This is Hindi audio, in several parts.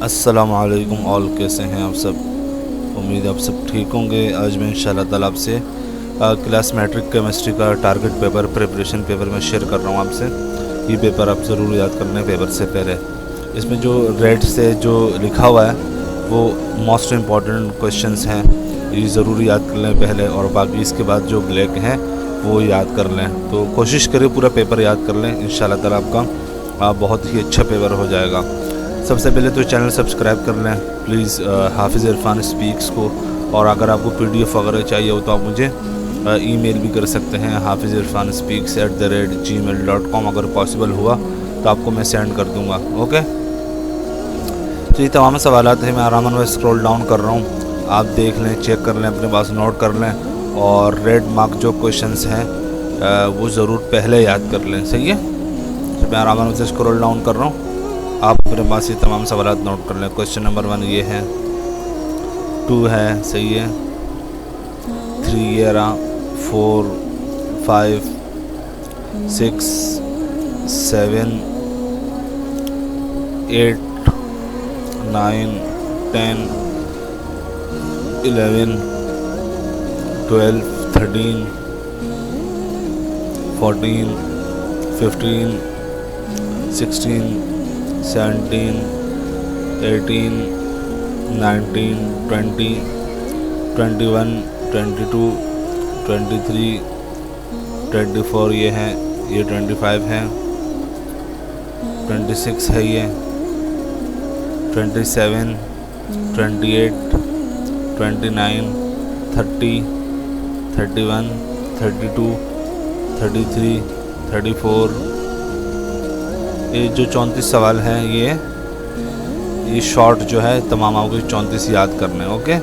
अस्सलामु अलैकुम ऑल, कैसे हैं आप सब। उम्मीद आप सब ठीक होंगे। आज मैं इंशाल्लाह ताला आपसे क्लास मैट्रिक केमिस्ट्री का टारगेट पेपर प्रिपरेशन पेपर में शेयर कर रहा हूँ आपसे। ये पेपर आप ज़रूर याद कर लें पेपर से पहले। इसमें जो रेड से जो लिखा हुआ है वो मोस्ट इम्पॉर्टेंट क्वेश्चंस हैं, ये ज़रूर याद कर लें पहले, और बाकी इसके बाद जो ब्लैक हैं वो याद कर लें। तो कोशिश करें पूरा पेपर याद कर लें, इंशाल्लाह ताला आपका बहुत ही अच्छा पेपर हो जाएगा। सबसे पहले तो चैनल सब्सक्राइब कर लें प्लीज़, हाफिज़ इरफान स्पीक्स को। और अगर आपको PDF वगैरह चाहिए हो तो आप मुझे ईमेल भी कर सकते हैं hafizeirfanspeaks@gmail.com। अगर पॉसिबल हुआ तो आपको मैं सेंड कर दूंगा। ओके, तो ये तमाम सवालात हैं, मैं आराम से स्क्रॉल डाउन कर रहा हूँ, आप देख लें, चेक कर लें, अपने पास नोट कर लें, और रेड मार्क जो क्वेश्चंस हैं वो ज़रूर पहले याद कर लें। सही है, तो मैं आराम से स्क्रॉल डाउन कर रहा हूँ, आप अपने पास ये तमाम सवालात नोट कर लें। क्वेश्चन नंबर 1 ये है, 2 है, सही है, 3 ये रहा, 4 5 6 7 8 9 10 11 12 13 14 15 16 17 18 19 20 21 22 23 24 ये है, ये 25 है, 26 है, ये 27 28 29 30 31 32 33 34। ये जो 34 सवाल हैं ये शॉर्ट जो है तमाम आपको 34 याद करने हैं। ओके,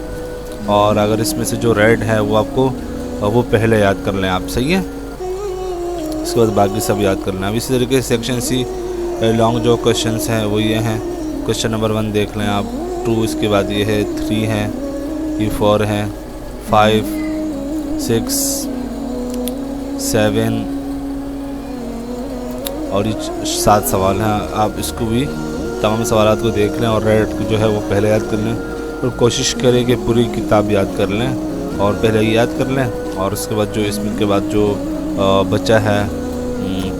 और अगर इसमें से जो रेड है वो आपको वो पहले याद कर लें आप। सही है, इसके बाद बाकी सब याद कर लें। अब इसी तरीके से सेक्शन सी लॉन्ग जो क्वेश्चंस हैं वो ये हैं। क्वेश्चन नंबर 1 देख लें आप, 2, इसके बाद ये है, 3 है, ये 4 है, 5 6 7 और ये 7 सवाल हैं। आप इसको भी तमाम सवालात को देख लें और रेड जो है वो पहले याद कर लें, और कोशिश करें कि पूरी किताब याद कर लें और पहले याद कर लें। और उसके बाद जो इसमें के बाद जो बचा है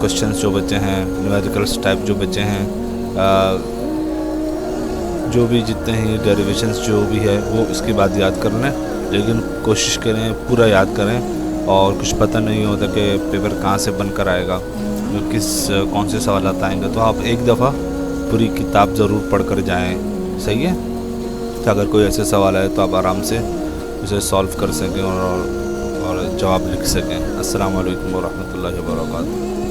क्वेश्चंस जो बचे हैं, न्यूमेरिकल्स टाइप जो बचे हैं, जो भी जितने ही डेरिवेशंस जो भी है वो इसके बाद याद कर लें, लेकिन कोशिश करें पूरा याद करें। और कुछ पता नहीं होता कि पेपर कहाँ से बनकर आएगा, कौन से सवाल आएंगे, तो आप एक दफ़ा पूरी किताब ज़रूर पढ़ कर जाएँ। सही है, तो अगर कोई ऐसे सवाल आए तो आप आराम से उसे सॉल्व कर सकें और जवाब लिख सकें। अस्सलाम वालेकुम व रहमतुल्लाहि व बरकातहू।